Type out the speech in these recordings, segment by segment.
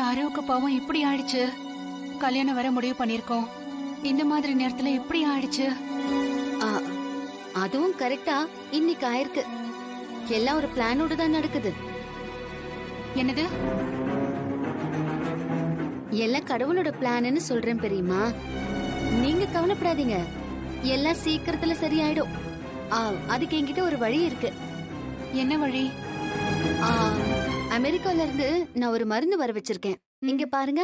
சாருவுக்கு பாவம் இப்படி ஆயிடுச்சு. கல்யாணம் வர முடிவு பண்ணிருக்கோம். இந்த மாதிரி நேரத்துல இப்படி ஆயிடுச்சு. அதுவும் கரெக்டா இன்னைக்கு ஆயிருக்கு. எல்லாம் ஒரு பிளானோட தான் நடக்குது. என்னது? எல்லாம் கடவுளோட பிளான்னு சொல்றேன் பெரியம்மா. நீங்க கவலைப்படாதீங்க, எல்லாம் சீக்கிரத்துல சரியாயிடும். அதுக்கு என்கிட்ட ஒரு வழி இருக்கு. என்ன வழி? அமெரிக்கால இருந்து நான் ஒரு மருந்து வர வச்சிருக்கேன். இங்க பாருங்க.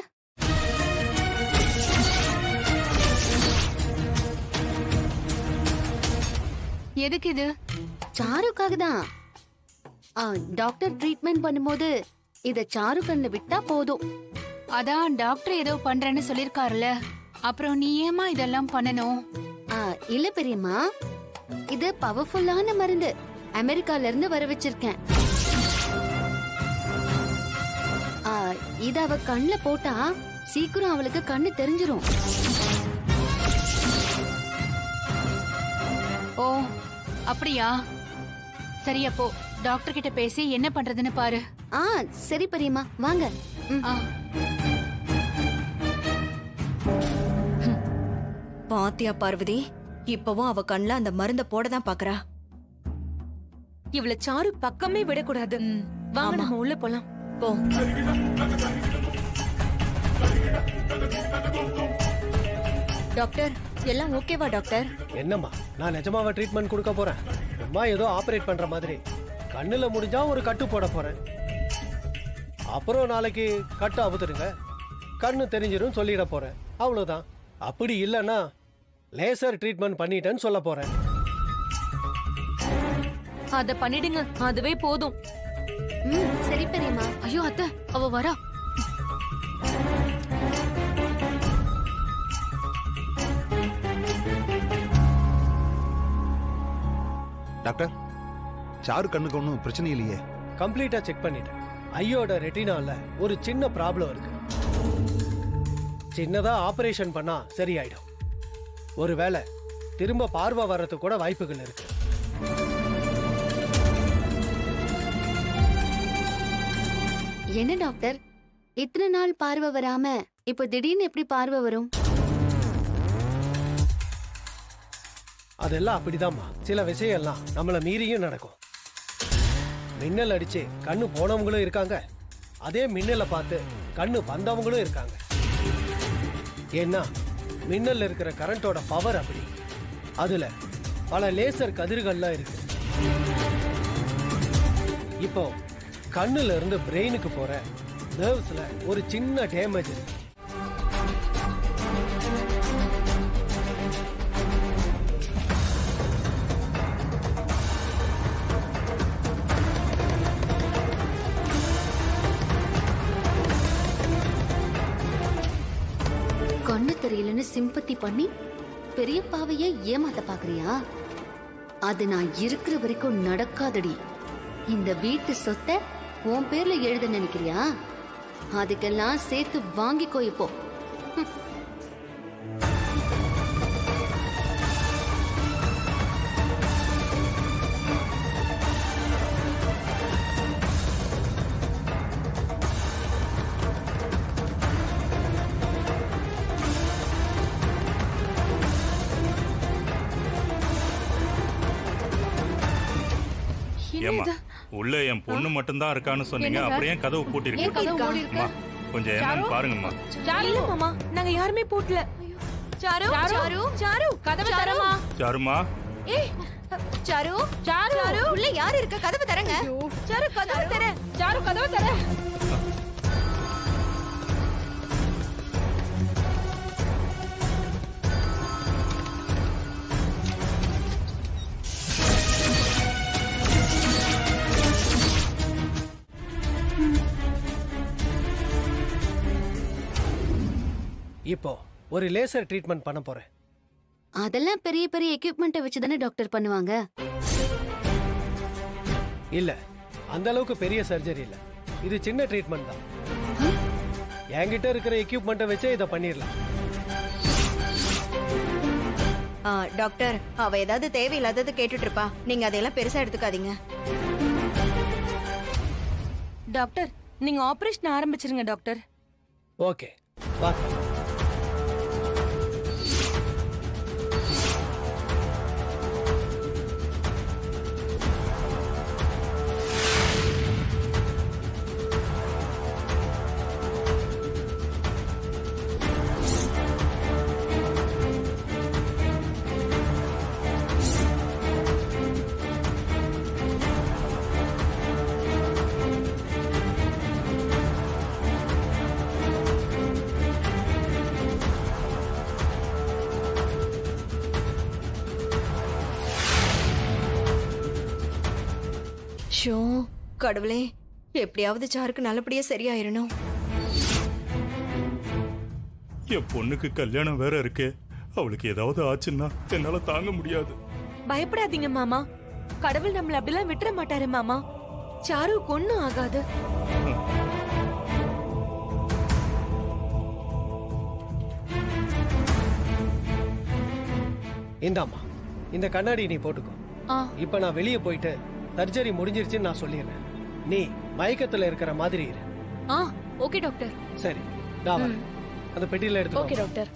எதுக்கு இது? சாருக்காக தான். டாக்டர் ட்ரீட்மெண்ட் பண்ணும்போது இத சாரு கண்ணுல விட்டா போதும். அதான் டாக்டர் ஏதோ பண்றேன்னு சொல்லிருக்காருல, அப்புறம் நீ ஏமா இதெல்லாம் பண்ணணும்? இல்ல பெரியம்மா, இது பவர்ஃபுல்லான மருந்து. அமெரிக்கால இருந்து வர வச்சிருக்கேன். இத அவ கண்ணுல போட்டா சீக்கிரம் அவளுக்கு கண்ணு தெரிஞ்சிரும். ஓ அப்படியா? சரி, அப்போ டாக்டர் கிட்ட பேசி என்ன பண்றதுன்னு பாரு. சரி பெரியம்மா, வாங்க. பாத்தியா பார்வதி, இப்பவும் அவ கண்ணுல அந்த மருந்த போடதான் பாக்குறா. இவள சாரு பக்கமே விடக்கூடாது. வாங்க நம்ம உள்ள போலாம். போ. டாக்டர், எல்லாம் ஓகேவா டாக்டர்? என்னம்மா, நான் நிஜமாவா ட்ரீட்மெண்ட் கொடுக்க போறேன்? அம்மா ஏதோ ஆபரேட் பண்ற மாதிரி கண்ணுல முடிஞ்சா ஒரு கட்டு போட போறேன். அப்புறம் நாளைக்கு கட்டு அவுத்துடுங்க, கண்ணு தெரிஞ்சிரும் சொல்லிட போறேன். அவ்வளவுதான். அப்படி இல்லைன்னா லேசர் ட்ரீட்மெண்ட் பண்ணிட்டேன்னு சொல்ல போறேன். அத பண்ணிடுங்க, அதுவே போதும். சரி பெரியம்மா. ஐயோ அத்தை, அவ வரா. டாக்டர், சாரு கண்ணுக்கு ஒன்றும் பிரச்சனை இல்லையே? கம்ப்ளீட்டா செக் பண்ணிட்டேன். ஐயோட ரெட்டினால ஒரு சின்ன ப்ராப்ளம் இருக்கு. சின்னதா ஆபரேஷன் பண்ணா சரியாயிடும். ஒருவேளை திரும்ப பார்வை வர்றதுக்கு கூட வாய்ப்புகள் இருக்கு. என்ன டாக்டர், இத்தனை நாள் பார்வை வராம இப்ப திடீர்னு எப்படி பார்வை வரும்? அதெல்லாம் அப்படிதாம்மா. சில விஷயம்லாம் நம்மள மீறியும் நடக்கும். மின்னல் அடிச்சு கண்ணு போனவங்களும் இருக்காங்க, அதே மின்னலை பார்த்து கண்ணு வந்தவங்களும் இருக்காங்க. ஏன்னா மின்னல் இருக்கிற கரண்டோட பவர் அப்படி. அதுல பல லேசர் கதிர்கள்லாம் இருக்கு. இப்போ கண்ணுல இருந்து பிரெயினுக்கு போற நர்வ்ஸ்ல ஒரு சின்ன டேமேஜ் இருக்கு. கண்ணு தெரியலன்னு சிம்பத்தி பண்ணி பெரியப்பாவையே ஏமாத்த பாக்குறியா? அது நான் இருக்கிற வரைக்கும் நடக்காதடி. இந்த வீட்டு சொத்தை உன் பேர்ல எழுத நினைக்கிறியா? அதுக்கெல்லாம் சேர்த்து வாங்கிக்கோ இப்போ. உள்ள என் பொண்ணு மட்டும் தான் இருக்கான்னு சொன்னீங்க, அப்படியே கதவு பூட்டிருக்கீங்க. கொஞ்சம் என்னன்னு பாருங்கம்மா. இல்ல மாமா, நாங்க யாருமே பூட்டல. சாரு சாரு சாரு கதவு தரமா? சாருமா, ஏய் சாரு சாரு உள்ள யார் இருக்க? கதவு தரங்க. சாரு கதவு தர. சாரு கதவு தர. இப்போ ஒரு லேசர் ட்ரீட்மெண்ட் பண்ண போறேன். அதெல்லாம் பெரிய பெரிய எக்யூப்மெண்ட்டை வச்சு தானே டாக்டர் பண்ணுவாங்க? இல்ல, அந்த அளவுக்கு பெரிய சர்ஜரி இல்ல. இது சின்ன ட்ரீட்மெண்ட் தான். என்கிட்ட இருக்கிற எக்யூப்மெண்ட்டை வச்சே இதை பண்ணிடலாம். டாக்டர், அவ ஏதாவது தேவையில்லாதது கேட்டுட்டு இருப்பா. நீங்க அதையெல்லாம் பெருசா எடுத்துக்காதீங்க. டாக்டர், நீங்க ஆபரேஷன் ஆரம்பிச்சிருங்க டாக்டர். ஓகே பார்க்கலாம். ஷோ கடவுளே, எப்படியாவது சாருக்கு நல்லபடியா சரியாயிரணும். என் பொண்ணுக்கு கல்யாணம் வேற இருக்கு. அவளுக்கு ஏதாவது ஆச்சுன்னா என்னால தாங்க முடியாது. பயப்படாதீங்க மாமா, கடவுள் நம்மள அப்படிலாம் விட்டுற மாட்டாரு மாமா. சாரு ஒண்ணும் ஆகாது. இந்தாம்மா, இந்த கண்ணாடி நீ போட்டுக்கோ. இப்ப நான் வெளியே போயிட்டு சர்ஜரி முடிஞ்சிருச்சுன்னு நான் சொல்லிடுறேன். நீ மயக்கத்துல இருக்கிற மாதிரி இரு. Okay doctor. சரி, நான் வரேன். அந்த பெட்டியில எடுத்து. Okay doctor.